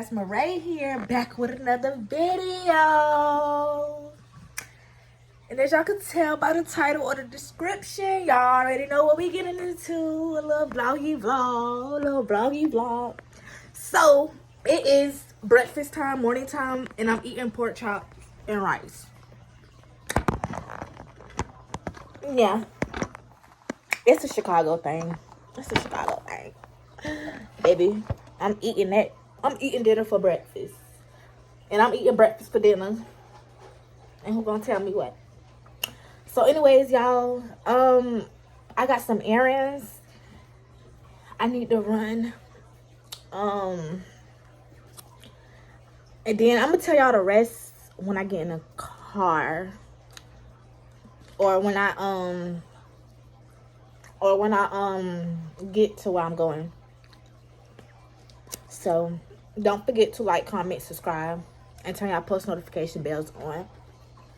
guys, Marae here, back with another video. And as y'all can tell by the title or the description, y'all already know what we getting into. A little vloggy vlog. So it is breakfast time, morning time, and I'm eating pork chop and rice. Yeah, it's a Chicago thing. Baby, I'm eating that. I'm eating dinner for breakfast. And I'm eating breakfast for dinner. And who gonna tell me what? So anyways, y'all, I got some errands I need to run. And then I'm gonna tell y'all the rest when I get in a car. Or when I get to where I'm going. So don't forget to like, comment, subscribe, and turn y'all post notification bells on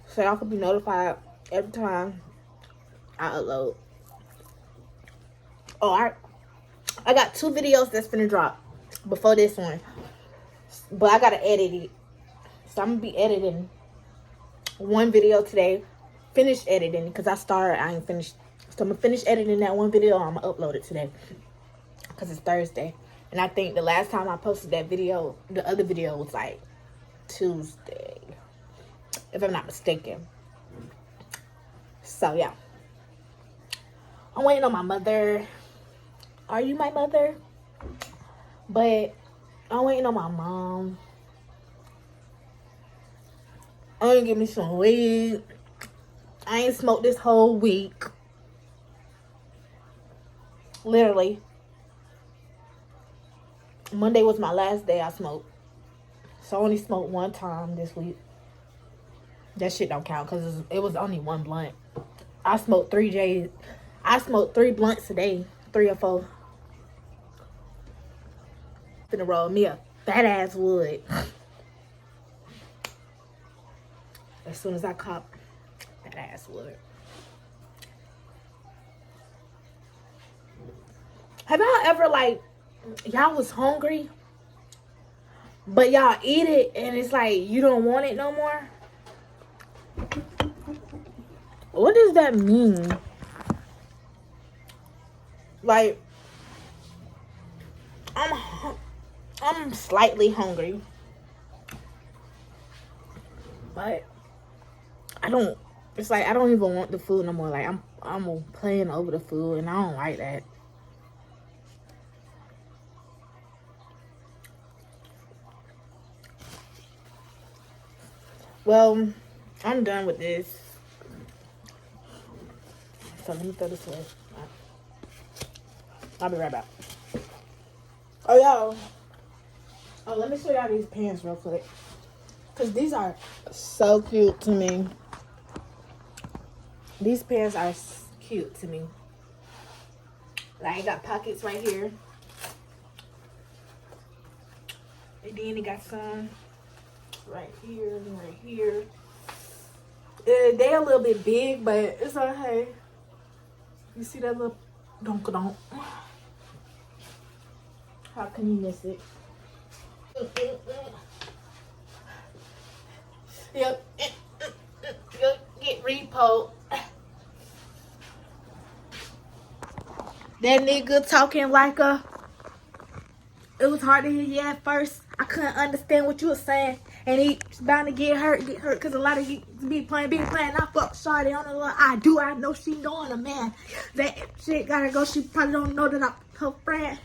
so y'all can be notified every time I upload. Oh, I got 2 videos that's finna drop before this one, but I gotta edit it. So I'm gonna be editing one video today. Finish editing because I ain't finished. So I'm gonna finish editing that one video. I'm gonna upload it today because it's Thursday. And I think the last time I posted that video, the other video was like Tuesday, if I'm not mistaken. So yeah, I'm waiting on my mother. Are you my mother? But I'm waiting on my mom. I'm gonna give me some weed. I ain't smoked this whole week. Literally. Monday was my last day I smoked. So I only smoked one time this week. That shit don't count because it was only one blunt. I smoked 3 J's. I smoked 3 blunts a day. 3 or 4. Finna roll me a fat ass wood. As soon as I cop that ass wood. Have y'all ever, like, y'all was hungry, but y'all eat it and it's like you don't want it no more? What does that mean? Like, I'm slightly hungry, but it's like I don't even want the food no more. Like I'm playing over the food and I don't like that. Well, I'm done with this. So let me throw this away. I'll be right back. Oh, y'all. Oh, let me show y'all these pants real quick. Because these are so cute to me. These pants are cute to me. Like, I got pockets right here. And then it got some right here and right here. They a little bit big, but it's okay. You see that little donk-a-donk? How can you miss it? Yep. Get repo. That nigga talking like a... It was hard to hear you at first. I couldn't understand what you were saying. And he's bound to get hurt. Because a lot of you be playing. I fuck Shawty on the little I know she knowing a man. That shit gotta go. She probably don't know that I'm her friend.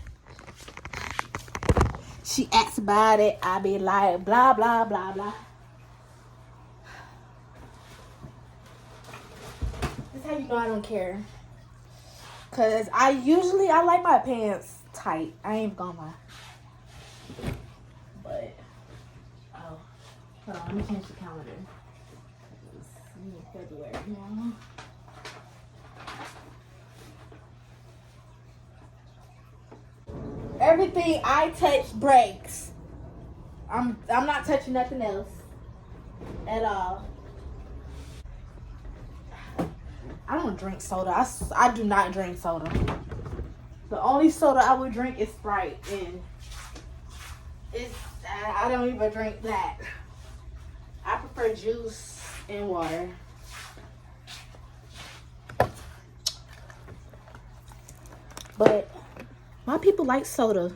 She asks about it. I be like, blah, blah, blah, blah. This is how you know I don't care. Because I like my pants tight. I ain't gonna lie. But, oh, hold on, let me change the calendar. It's February now. Everything I touch breaks. I'm not touching nothing else at all. I don't drink soda. I do not drink soda. The only soda I would drink is Sprite, and it's I don't even drink black. I prefer juice and water. But my people like soda.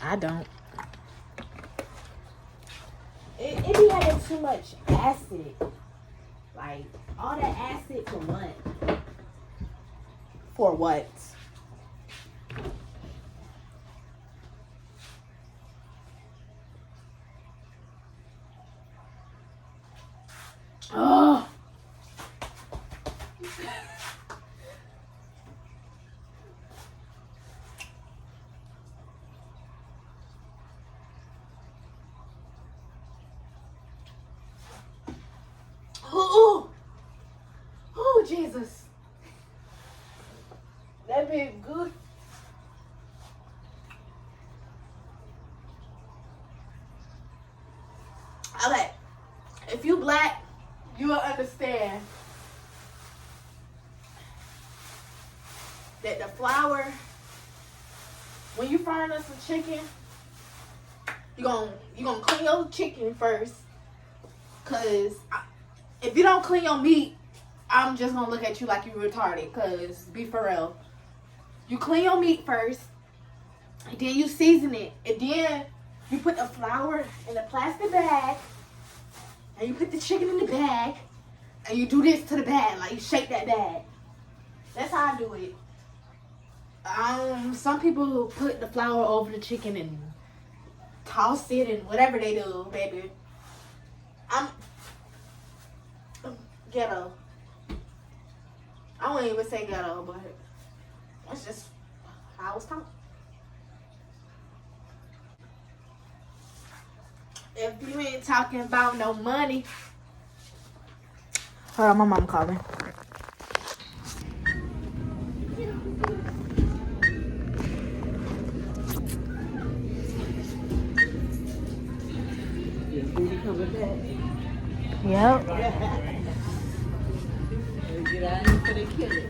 I don't. It be having too much acid. Like, all that acid for what? For what? Oh. Oh, oh, Jesus. That be good. Okay. If you black, you will understand that the flour, when you frying up some chicken, you gonna clean your chicken first. Cause if you don't clean your meat, I'm just gonna look at you like you retarded. Cause be for real, you clean your meat first, and then you season it, and then you put the flour in a plastic bag, and you put the chicken in the bag, and you do this to the bag, like you shake that bag. That's how I do it. Some people put the flour over the chicken and toss it and whatever they do, baby. I'm ghetto. I wouldn't even say ghetto, but that's just how I was taught. If you ain't talking about no money. Hold on, my mom calling. Yep. Get out here for the killing.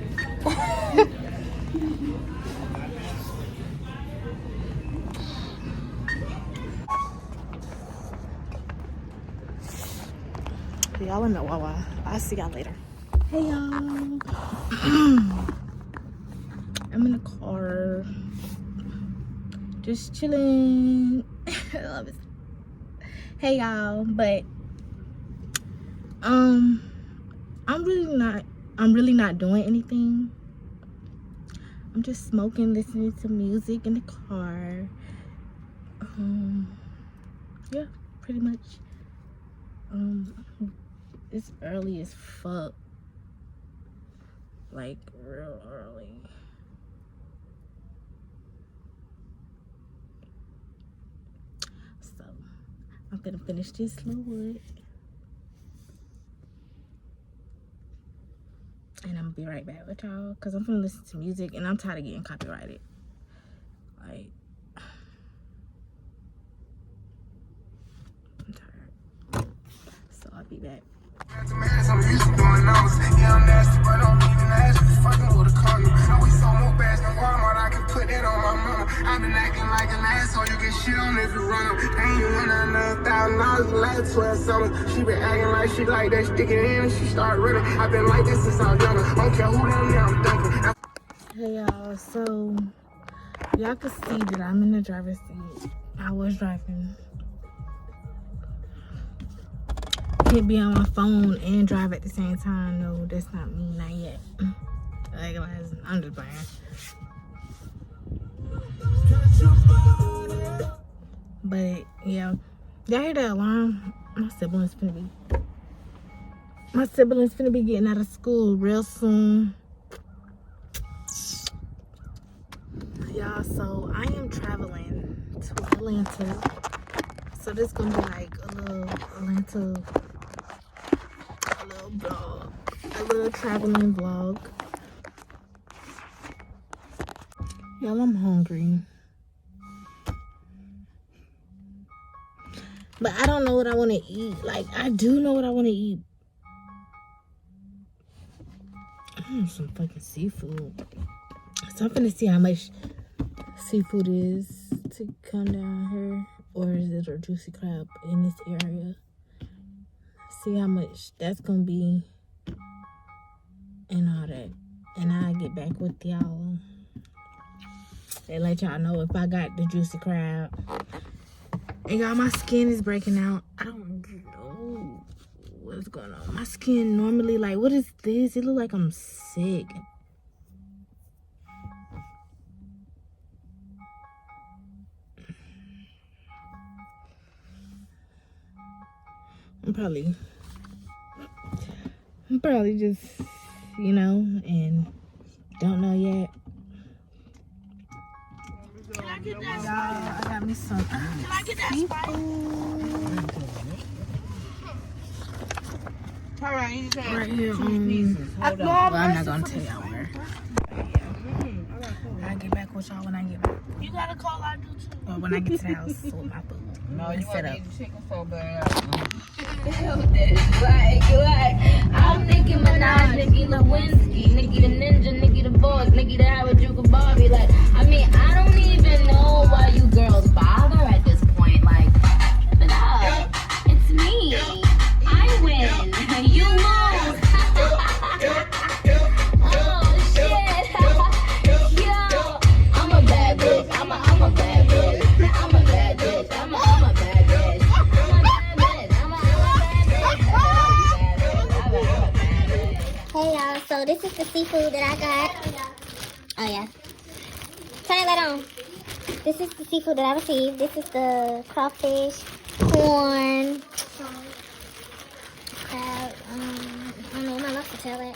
Y'all in the Wawa. I'll see y'all later. Hey y'all. I'm in the car. Just chilling. I love it. Hey y'all, but I'm really not doing anything. I'm just smoking, listening to music in the car. Yeah, pretty much. It's early as fuck. Like real early. So I'm gonna finish this little wood. And I'm gonna be right back with y'all because I'm gonna listen to music and I'm tired of getting copyrighted. Like, I'm tired. So I'll be back. I'm used to doing numbers. Yeah, I'm nasty, but don't even ask me. Fucking with a condom. Now we sold more bags than Walmart. I can put that on my mama. I've been acting like an asshole. You get shit on if you run them. Ain't you win another $1,000 the last 12 summers. She been acting like she like that. Stick it in and she start running. I've been like this since I was younger. I don't care who them now, I'm dunking. Hey y'all, so y'all can see that I'm in the driver's seat. I was driving. Can't be on my phone and drive at the same time. No, that's not me, not yet. Like, I'm just playing. But yeah, y'all hear that alarm? My siblings finna be getting out of school real soon. Y'all, so I am traveling to Atlanta. So this gonna be like a little Atlanta, a little vlog, a little traveling vlog. Y'all, I'm hungry. But I don't know what I want to eat. Like, I do know what I want to eat. I want some fucking seafood. So I'm finna see how much seafood is to come down here, or is it a juicy crab in this area? See how much that's gonna be and all that, and I'll get back with y'all and let y'all know if I got the juicy crab. And y'all, my skin is breaking out. I don't know what's going on. My skin normally, like, what is this? It look like I'm sick. I'm probably just, you know, and don't know yet. Can I get that? Y'all, I got me some Can I get that seafood. Right here on... Well, I'm not going to tell y'all where. I'll get back with y'all when I get back. You got a call I do too. Or when I get to the house with my food. No, you want to eat chicken so bad. Like, I'm Nicki Minaj, Nicki Lewinsky, Nicki the Ninja, Nicki the Boss, Nicki the Harajuku Barbie. Like, I mean, I don't even know why you girls bother at this point. Like, give it up. It's me. I win. You lose. Oh, shit. Yo, I'm a bad bitch. I'm a bad bitch. I'm a bad bitch. I'm a bad bitch. Hey y'all, so this is the seafood that I got. Oh yeah. Turn that light on. This is the seafood that I received. This is the crawfish, corn, crab, I don't know, my lobster tail at.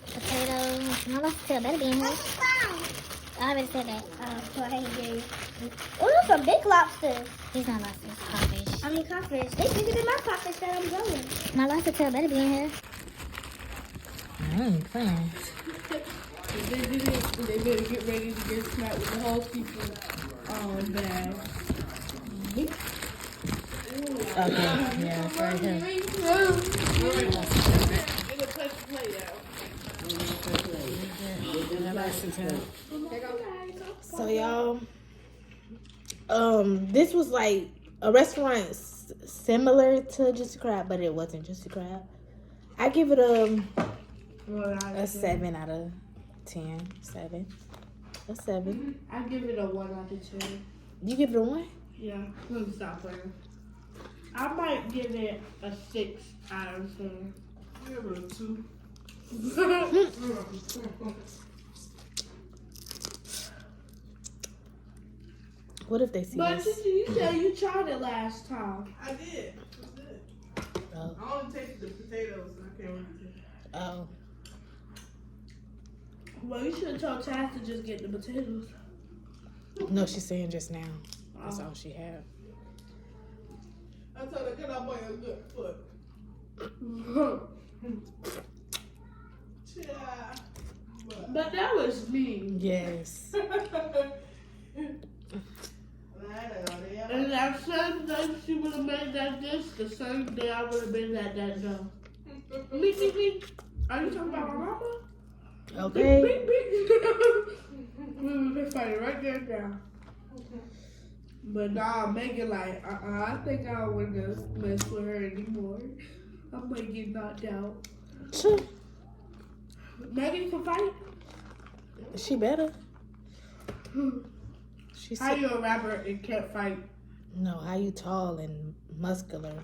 Potatoes, my lobster tail better be in here. I already said that. So I hate you. Oh, those are big lobsters. These not lobsters, crawfish. I mean crawfish. They bigger than my crawfish that I'm growing. My lobster tail better be in here. I ain't playing. They better get ready to get smacked with the whole seafood bag. Okay, yeah, it's right here. So y'all, this was like a restaurant similar to Juicy Crab, but it wasn't Juicy Crab. I give it a 7 out of 10. 7. A 7. I give it a 1 out of 10. You give it a 1? Yeah, let me stop playing. I might give it a 6 out of 10. I give it a 2. What if they see But this? you said you tried it last time. I did. Oh. I only tasted the potatoes. I can't really taste. Oh. Well, you should have told Taz to just get the potatoes. No, she's saying just now. That's all she had. I told her, get up on your good foot. Yeah. But that was me. Yes. And that same day she would have made that dish, the same day I would have been at that dough. Me. Are you talking about my mama? Okay. We would have been fighting right there now. But nah, Megan like, I think I don't want to mess with her anymore. I might get knocked out. Sure. Megan can fight? She better. She's How you a rapper and can't fight? No, how you tall and muscular?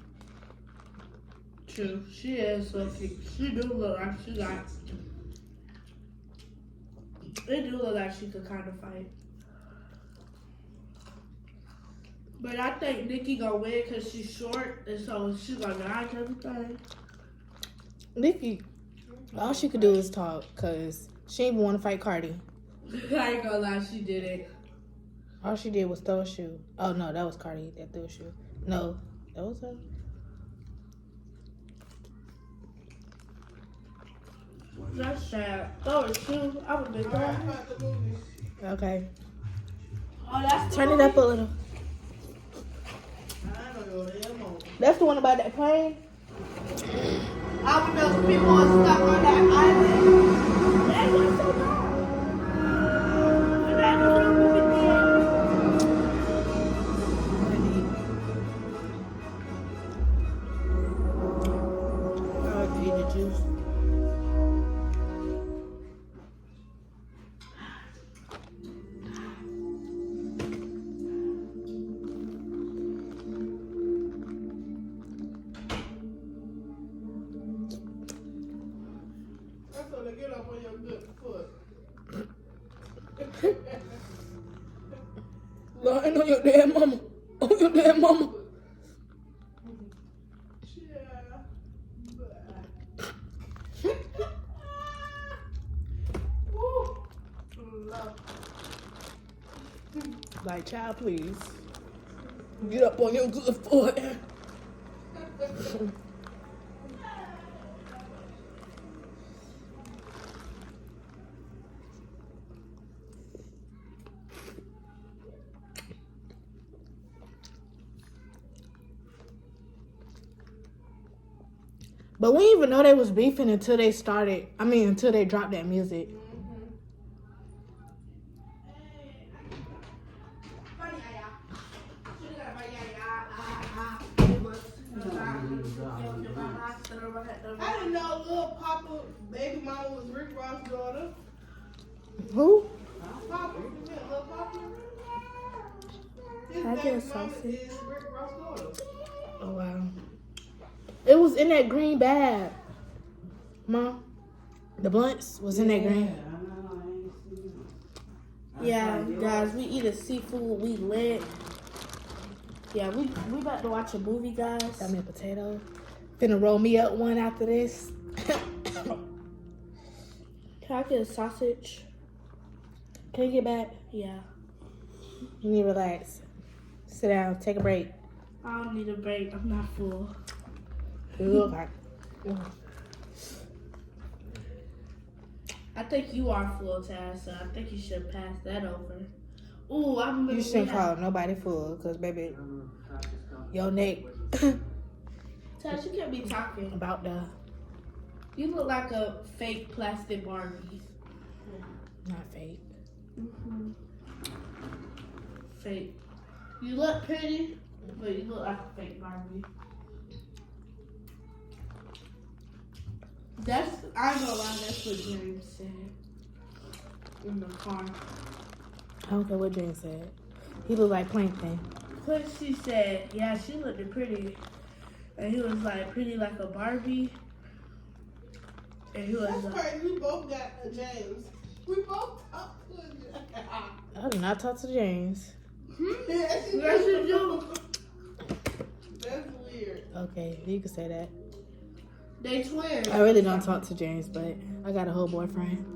True, she is so cute. She do look like she got. It do look like she could kind of fight. But I think Nikki gonna win because she's short, and so she's gonna dodge everything. Nikki, all she could do is talk, cause she didn't even want to fight Cardi. I ain't gonna lie, she did it. All she did was throw a shoe. Oh no, that was Cardi that threw a shoe. No, that was her. That's sad. Throw a shoe. I would be glad. Okay. Oh, that's Turn it up a little. That's the one about that plane? I would know some people are stuck on that island. That was so bad. lying on your damn mama. On your damn mama. Like, child, please. Get up on your good foot. But we didn't even know they was beefing until they started. I mean, until they dropped that music. I didn't know little Papa, baby mama was Rick Ross' daughter. Who? Papa, you met little Papa? His I baby get mama sausage. is Rick Ross' daughter. Oh, wow. It was in that green bag. Mom, the blunts was in that green. Yeah, guys, we eat a seafood. We lit. Yeah, we about to watch a movie, guys. Got me a potato. Finna roll me up one after this. Can I get a sausage? Can you get back? Yeah. You need to relax. Sit down. Take a break. I don't need a break. I'm not full. You look like. I think you are full, Taz, so I think you should pass that over. Ooh, I remember. You shouldn't call nobody full, cause baby, your neck Taz, you can't be talking. about the You look like a fake plastic Barbie. not fake. Fake. You look pretty, but you look like a fake Barbie. I ain't gonna lie, that's what James said in the car. I don't care what Jane said. He looked like Plankton. Quincy said, yeah, she looked pretty. And he was like, pretty like a Barbie. And he was That's like, crazy. We both got a James. We both talked to a James. I did not talk to James. Yes, you yes, you do. do. That's weird. Okay, you can say that. They twins. I really don't talk to James, but I got a whole boyfriend.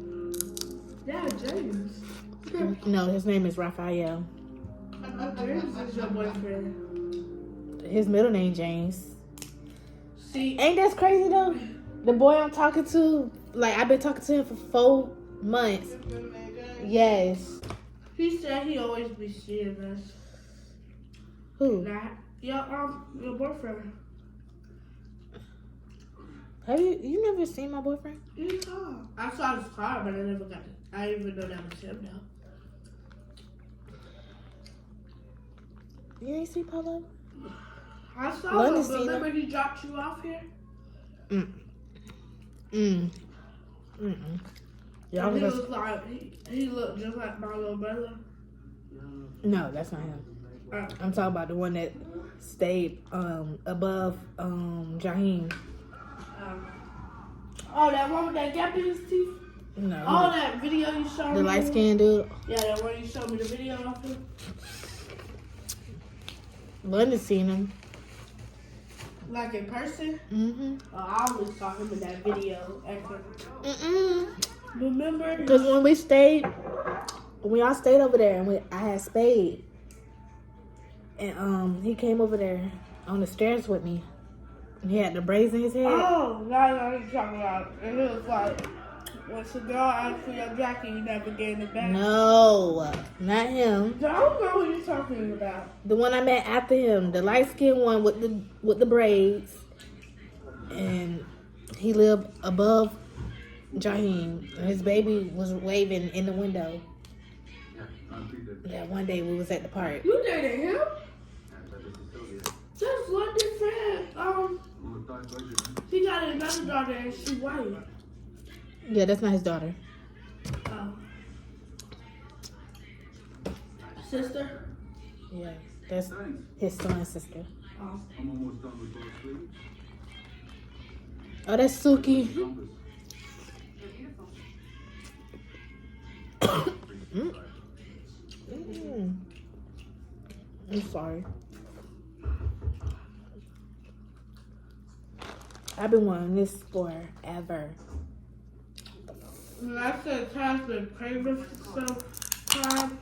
Yeah, James. No, his name is Raphael. James is your boyfriend. His middle name James. See, Ain't that crazy though? The boy I'm talking to, like I've been talking to him for 4 months. His middle name James. Yes. he said he always be seeing us. Who? Nah, your boyfriend. Have you never seen my boyfriend? Yeah. I saw his car, but I never got it. I didn't even know that was him now. You ain't see Pablo? I saw London him, seen but remember he dropped you off here? Y'all And he was was like, he looked just like my little brother. no, that's not him. I'm talking about the one that stayed above Jaheim. Oh, that one with that gap in his teeth? No. Oh, that video you showed me? The light skinned dude. Yeah, that one you showed me the video of him? London seen him. Like in person? Mm-hmm. Oh, I always saw him in that video. Remember? Because when we all stayed over there and I had Spade. And he came over there on the stairs with me. And he had the braids in his head. Oh, now what you're talking about. And it was like, once a girl asked for your jacket, you never gave it back. No, not him. I don't know what you're talking about. The one I met after him, the light skinned one with the braids. And he lived above Jaheim. And his baby was waving in the window. That one day we was at the park. You dated him? That's London friend. He got another daughter and she's white. Yeah, that's not his daughter. Oh. Sister? Yeah, that's his son's sister. Oh. I'm almost done with those sleeves. Oh, that's Suki. I'm sorry. I've been wanting this forever. When I said Ty's been craving for some time,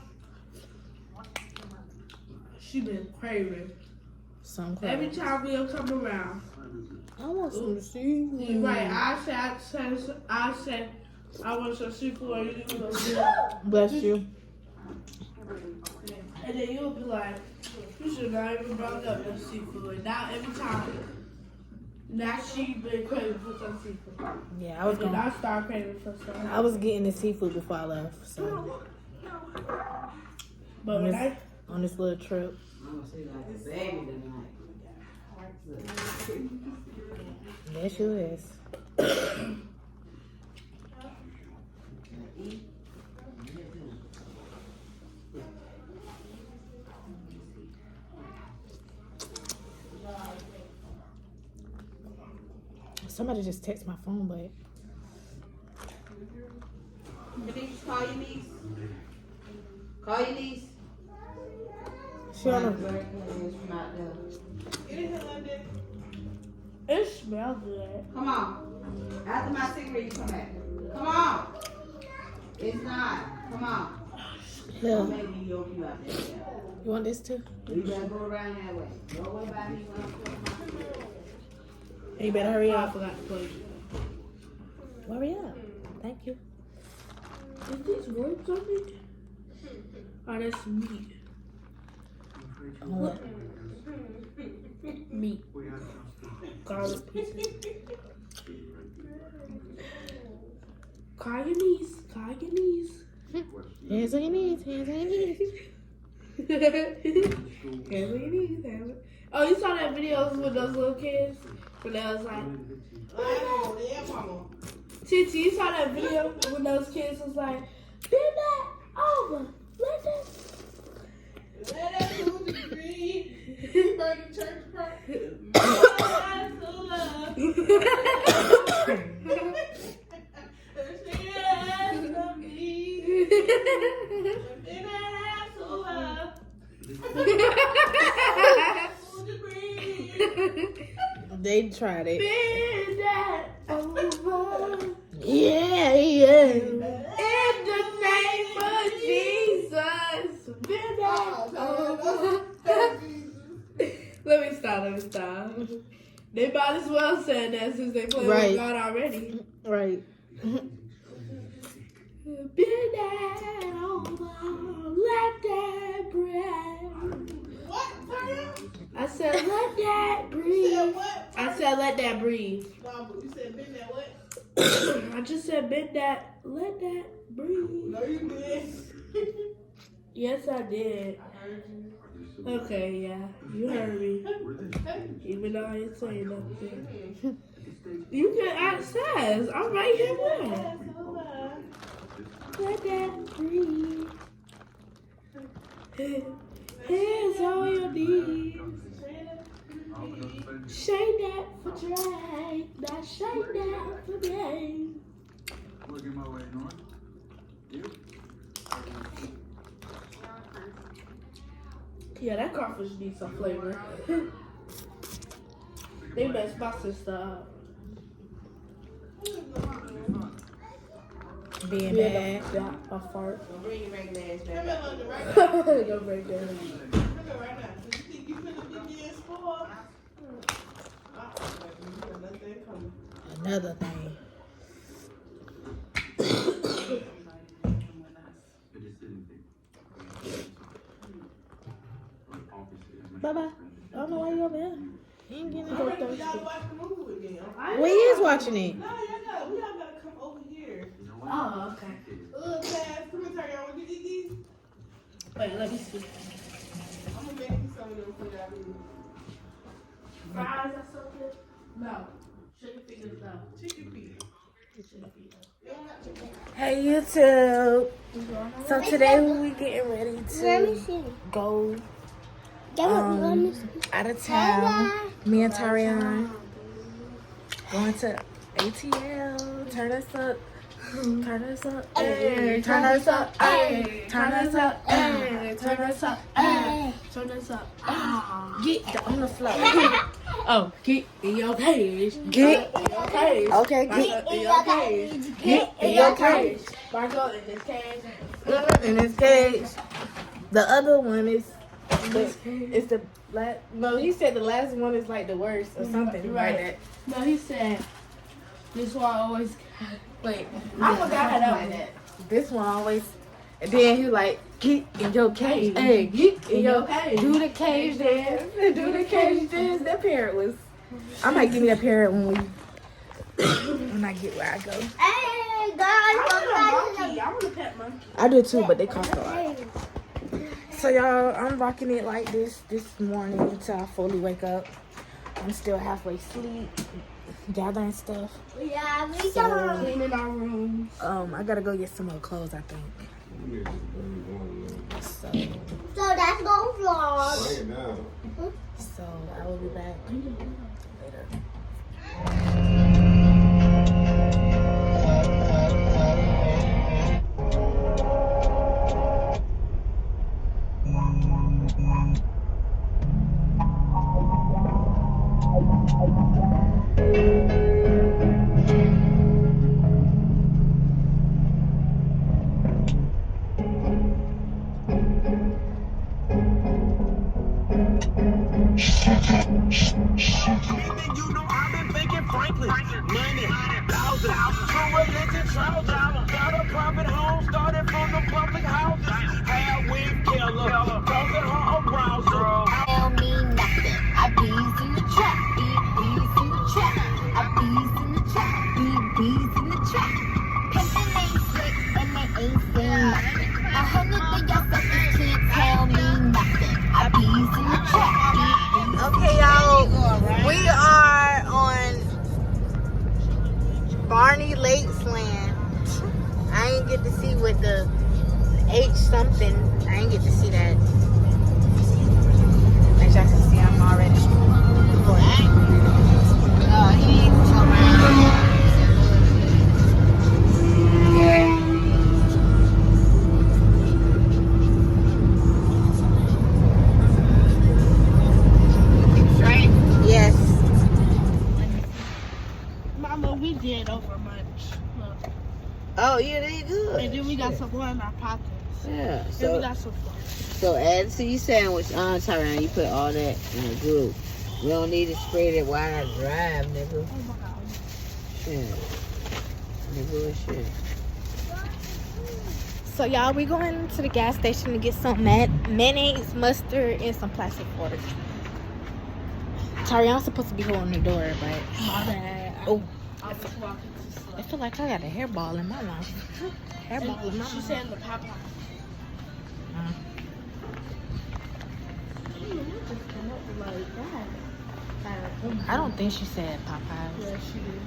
she been craving. Some Every time we'll come around. I want some seafood. Right, I said, I want some seafood. And you go, Bless you. and then you'll be like, you should not even brought up the seafood. Now every time, now she been craving for some seafood. Yeah, I was And then going. I start craving for some. I was getting the seafood before I left. So But when I on this little trip. Yes, she is. Somebody just texted my phone, but Call your niece. Call your niece. she don't know. Get in here, London. it smells good. Come on. After my cigarette, you come back. Come on. It's not. Come on. Yeah. Maybe you'll be out there. You want this too? You better go around that way. Go away by me when I'm You better hurry I up. forgot to put it. Hurry up. Thank you. Is these words on it? Oh, that's meat. What? Meat. Garlic pieces. Call your niece. Call your niece. Hands on your knees. Hands on your knees. Hands on your knees. Oh, you saw that video with those little kids? When they was like, Titi, you saw that video when those kids was like, bend that over. Let that. Let that food be free. Burn the church part. They tried it. Bend that over. Yeah. In the name of Jesus. Bend that over. Let me stop. They might as well say that since they played Right. with God already. Right. Bend that over. Let that breathe. What? I said, let that breathe. I said, let that breathe. No, but you said bend that what? I just said, bend that, let that breathe. No, you did. Yes, I did. Okay, yeah, you heard me. Even though I ain't saying nothing. You can ask says. I'm right here with it. Let that breathe. Hands on your knees. Shake that for Drake. Now shake that for me. Working my way north. You? Yeah, that crawfish needs some flavor. They messed my sister up. Being bad. Yeah, a fart. Don't bring your regular ass Don't back. break that. Look at right now. You think you finna be being spoiled? Another thing. Bye-bye. I don't know why you over here. You ain't getting no Y'all thirsty. watch the movie again. We is watching it. No, we all gotta come over here. Oh, okay. Pass. Come here, Tyree. Want to get these? Wait, let me see. I'm gonna make you some of them for y'all. Fries or something? No. Chicken fingers, no. Chicken feet. Hey YouTube. So today we getting ready to go out of town. Me and Tarion going to ATL. Turn us up Turn us up, ayy. Turn us up, ayy. Turn us up, ayy. Turn us up, ayy. Turn us up. Get on the floor. Oh, get in your cage. Get. in your cage. Okay, Marco get. in your cage. Get in your cage. Marco in his cage. In his cage. The other one is. It's the last. No, he said the last one is like the worst or something like that. No, he said, this one always. Wait, I forgot how that was. This one always. And then he like, get in your cage. Hey, get in your cage. Do the cage dance. Do the cage dance. That parrot was. I might give me that parrot when I get where I go. Hey, guys, I want a pet monkey. I do too, but they cost a lot. So y'all, I'm rocking it like this morning until I fully wake up. I'm still halfway asleep, gathering stuff. Yeah, we So, Cleaning our rooms. I gotta go get some more clothes, I think. So that's going vlog. So I will be back later. Tell me nothing. I bees in the trap, bees in the trap. I bees in the trap, bees in the trap. Pimpin' ain't slick and they ain't seen nothing. 100 of y'all suckers can't tell me nothing. I bees in the trap, Okay, y'all, we are on Barney Lakes land. I ain't get to see what the H something. I ain't get to see that. As y'all can see, I'm already Yes. Mama, we did over much. Look. Oh, yeah, they good. And then we got some more in our pockets. Yeah, And we so got some more. so add to your sandwich on Tyron. You put all that in a group. We don't need to spread it while I drive, nigga. Oh my God. Shit. Nigga, shit. So y'all, we going to the gas station to get some mayonnaise, mustard, and some plastic forks. Sorry, I'm supposed to be holding the door, but My bad. oh, I was walking too slow. I feel like I got a hairball in my mouth. Hairball in my She mouth. said the Popeye. I don't think she said Popeyes. Yeah, she did.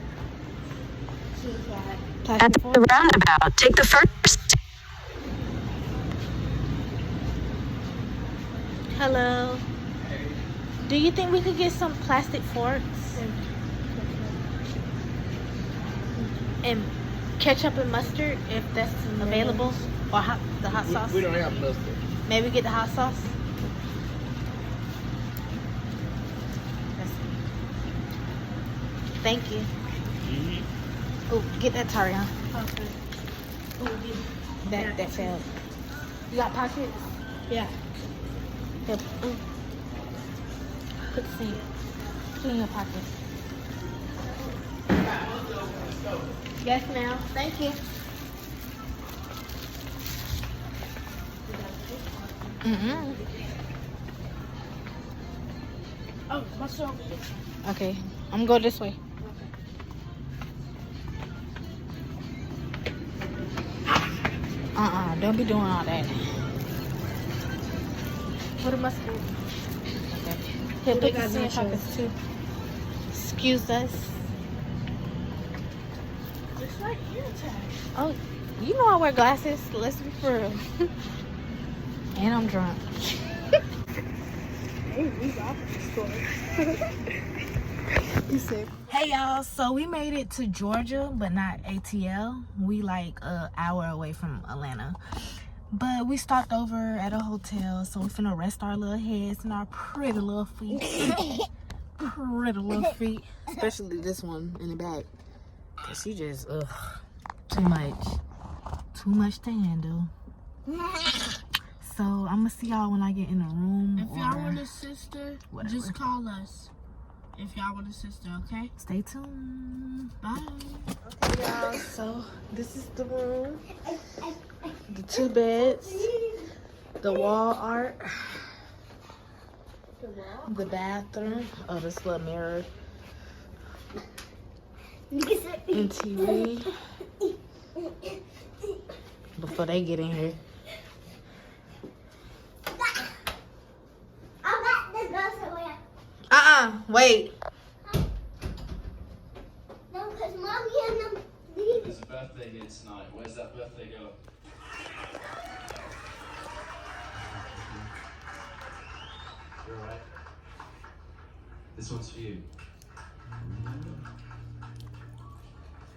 She was like, Plastic fork. Roundabout. Take the first. Hello. Do you think we could get some plastic forks and ketchup and mustard if that's available, or the hot sauce? We don't have mustard. Maybe get the hot sauce. Thank you. Oh, get that Tarion. okay. Oh, yeah. That failed. You got pockets? Yeah. Here, ooh. Put the thing. Put it in your pocket. Yes, ma'am. Thank you. Mm-hmm. Oh, my son. Okay, I'm gonna go this way. Don't be doing all that. What am I supposed to do? Okay. Here, put this in your pockets too. Excuse us. It's right here, Tag. Oh, you know I wear glasses. Let's be for real. And I'm drunk. Hey, we got the store. Hey y'all, so we made it to Georgia, but not ATL. We like an hour away from Atlanta. But we stopped over at a hotel, so we finna rest our little heads and our pretty little feet. Pretty little feet. Especially this one in the back. Cause she just, too much. Too much to handle. So I'm gonna see y'all when I get in the room. If y'all want a sister, whatever. just call us. If y'all want a sister, okay? Stay tuned. Bye. Okay, y'all. So this is the room. The 2 beds. The wall art. The bathroom. Oh, this little mirror. And TV. Before they get in here. Wait. No, because Mommy and them. There's a birthday here tonight. Where's that birthday girl? You're alright. This one's for you.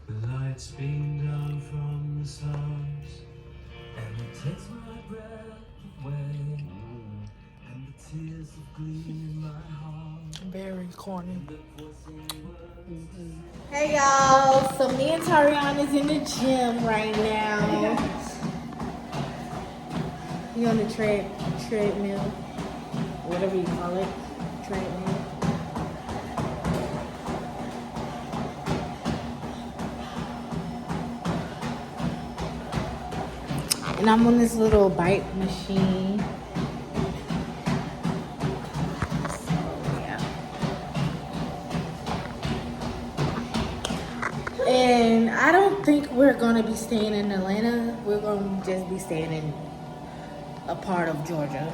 The lights beam down from the stars, and it takes my breath away, and the tears of glee in my heart. Very corny. Hey y'all, so me and Tariana is in the gym right now. We on the treadmill, whatever you call it, treadmill. And I'm on this little bike machine. And I don't think we're gonna be staying in Atlanta. We're gonna just be staying in a part of Georgia.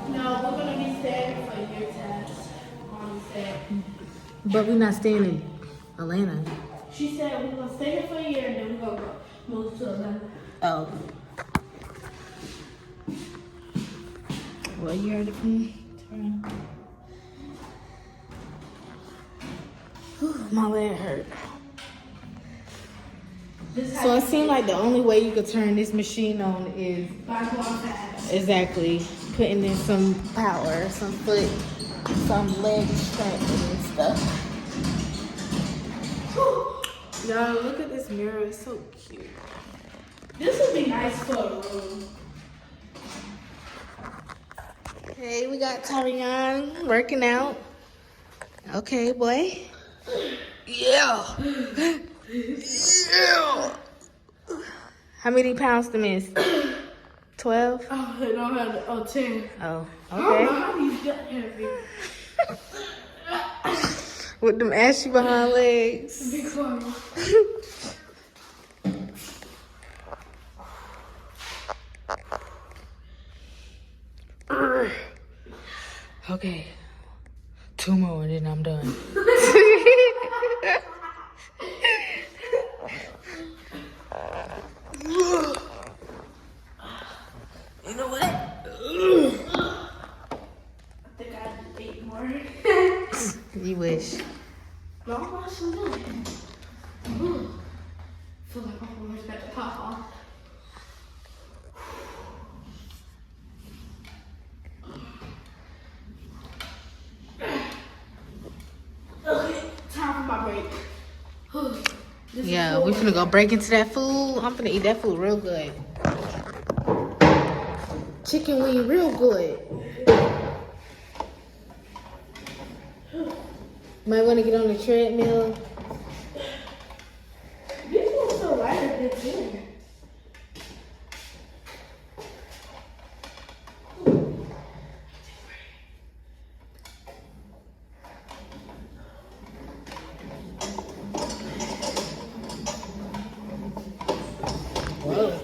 No, we're going to be staying for your test. Mom said. But we're not staying in Atlanta. She said we're going to stay here for a year and then we're going to move to Atlanta. Oh. Well, you heard it from me. My leg hurt. So it seemed like the only way you could turn this machine on is exactly putting in some power, some foot, some leg strength and stuff. Y'all, look at this mirror. It's so cute. This would be nice for a room. Hey, we got Tariana working out. Okay, boy. Yeah. Yeah. How many pounds to miss? 12? Oh, I don't have 10. Oh, I don't know okay. how these got heavy. With them ashy behind legs. Be quiet. Okay. 2 more and then I'm done. You know what? I think I have to 8 more. You wish. No, I'm actually doing it. Feel like I'm almost got to pop off. Okay, time for my break. Yeah, we finna go break into that food. I'm finna eat that food real good. Chicken wing real good. Might wanna get on the treadmill. This one's so lighter than this. Whoa.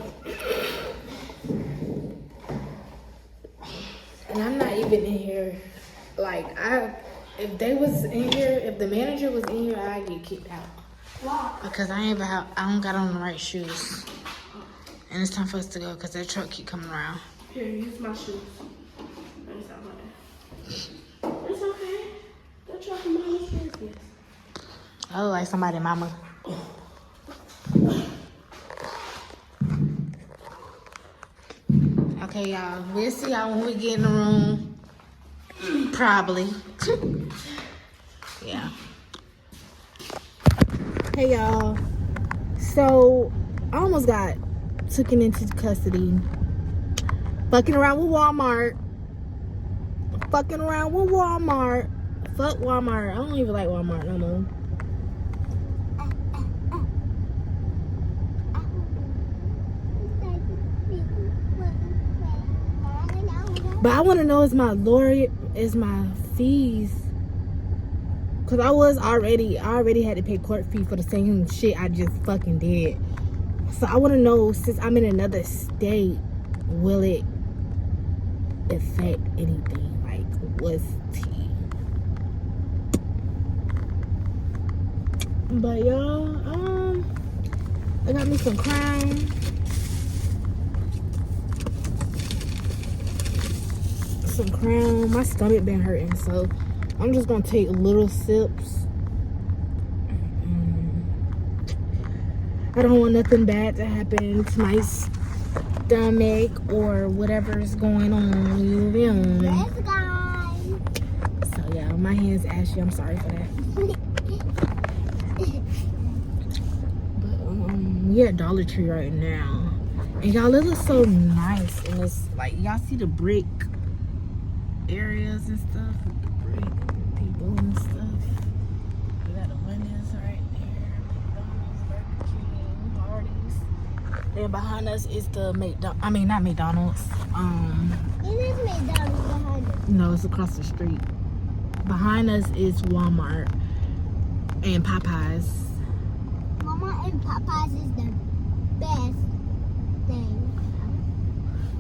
And I'm not even in here. Like, if they was in here, if the manager was in here, I'd get kicked out. Why? Because I don't got on the right shoes. And it's time for us to go because that truck keep coming around. Here, use my shoes. Let me stop playing. It's okay. They're trying to Oh, like somebody mama. Okay, y'all. We'll see y'all when we get in the room. Probably. Yeah. Hey, y'all. So, I almost got taken into custody. Fucking around with Walmart. Fuck Walmart. I don't even like Walmart no more. But I want to know, is my fees? Because I already had to pay court fee for the same shit I just fucking did. So I want to know, since I'm in another state, will it affect anything? Like, what's tea? But y'all, I got me some Crown. My stomach been hurting, so I'm just gonna take little sips. I don't want nothing bad to happen to my stomach or whatever's going on. You feel me? Yes, guys. So yeah, my hand's ashy. I'm sorry for that. But we at Dollar Tree right now, and y'all, it looks so nice. And it's like, y'all see the brick areas and stuff, with the brick people and stuff. We got the windows right there. McDonald's, Burger King, Hardee's. Then behind us is the not McDonald's. It is McDonald's behind us. No, it's across the street. Behind us is Walmart and Popeyes. Walmart and Popeyes is the best thing.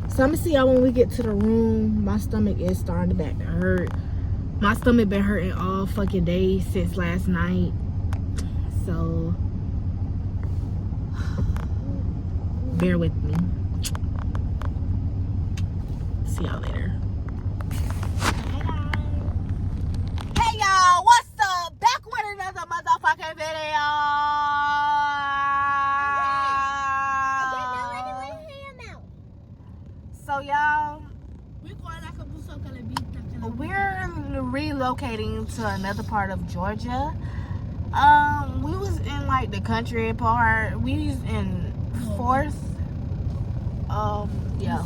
So I'm gonna see y'all when we get to the room. My stomach is starting to hurt. My stomach been hurting all fucking day since last night. So bear with me. See y'all later. Hey y'all, what's up? Back with another motherfucking video. So y'all, we're relocating to another part of Georgia. We was in like the country part. We was in Forest,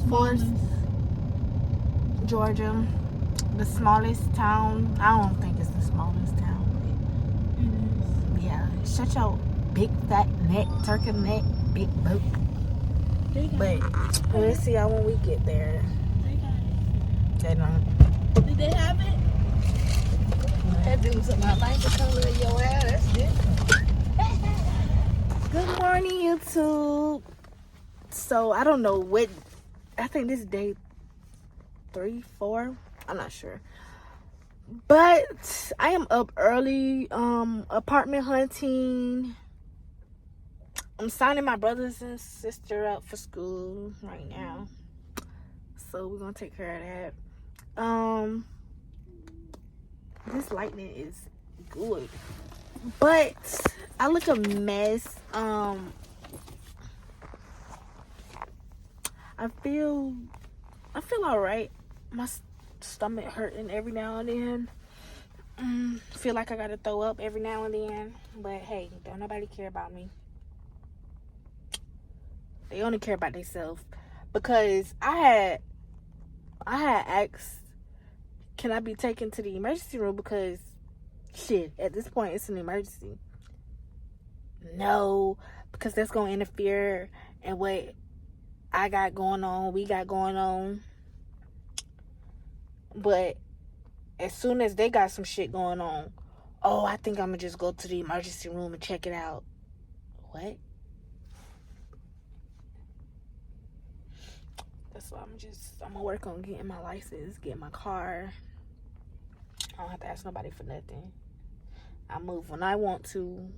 Forest, Georgia, the smallest town. I don't think it's the smallest town, but yeah. Shut your big fat neck, turkey neck, big boat. But we'll see y'all when we get there. They don't. Did they have it? That dude's about like the color of your hair. That's different. Good morning, YouTube. So I don't know what. I think this is day 3, 4. I'm not sure. But I am up early. Apartment hunting. I'm signing my brothers and sister up for school right now. So we're gonna take care of that. This lightning is good. But I look a mess. I feel alright. My stomach hurting every now and then. Feel like I gotta throw up every now and then. But hey, don't nobody care about me. They only care about themselves. Because I had asked, can I be taken to the emergency room? Because shit, at this point it's an emergency. No, because that's gonna interfere in what I got going on, we got going on. But as soon as they got some shit going on, oh, I think I'm gonna just go to the emergency room and check it out. What? That's why I'm gonna work on getting my license, getting my car. I don't have to ask nobody for nothing. I move when I want to.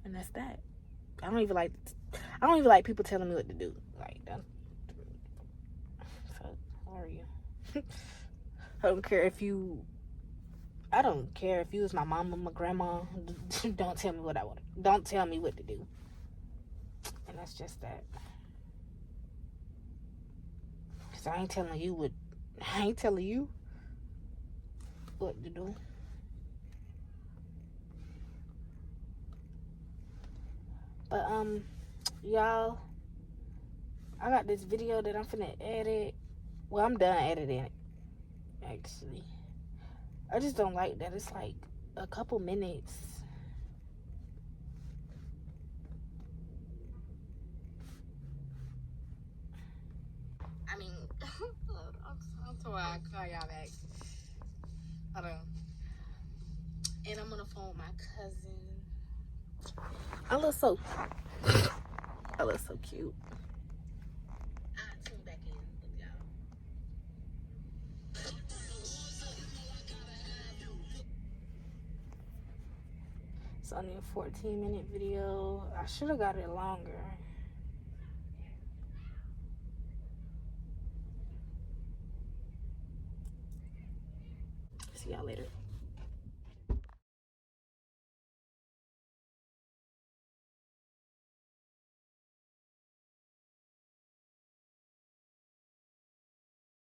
And that's that. I don't even like people telling me what to do. Like that. So, how are you? I don't care if you I don't care if you was my mama, my grandma. Don't tell me what I want. Don't tell me what to do. And that's just that. Cause I ain't telling you what to do. But y'all, I got this video that I'm finna edit. Well, I'm done editing it, actually. I just don't like that it's like a couple minutes. I mean, I'm sorry, I'll call y'all back. Hold on. And I'm gonna phone my cousin. I look so cute. I'll tune back in with y'all. It's only a 14-minute video. I should have got it longer. See y'all later.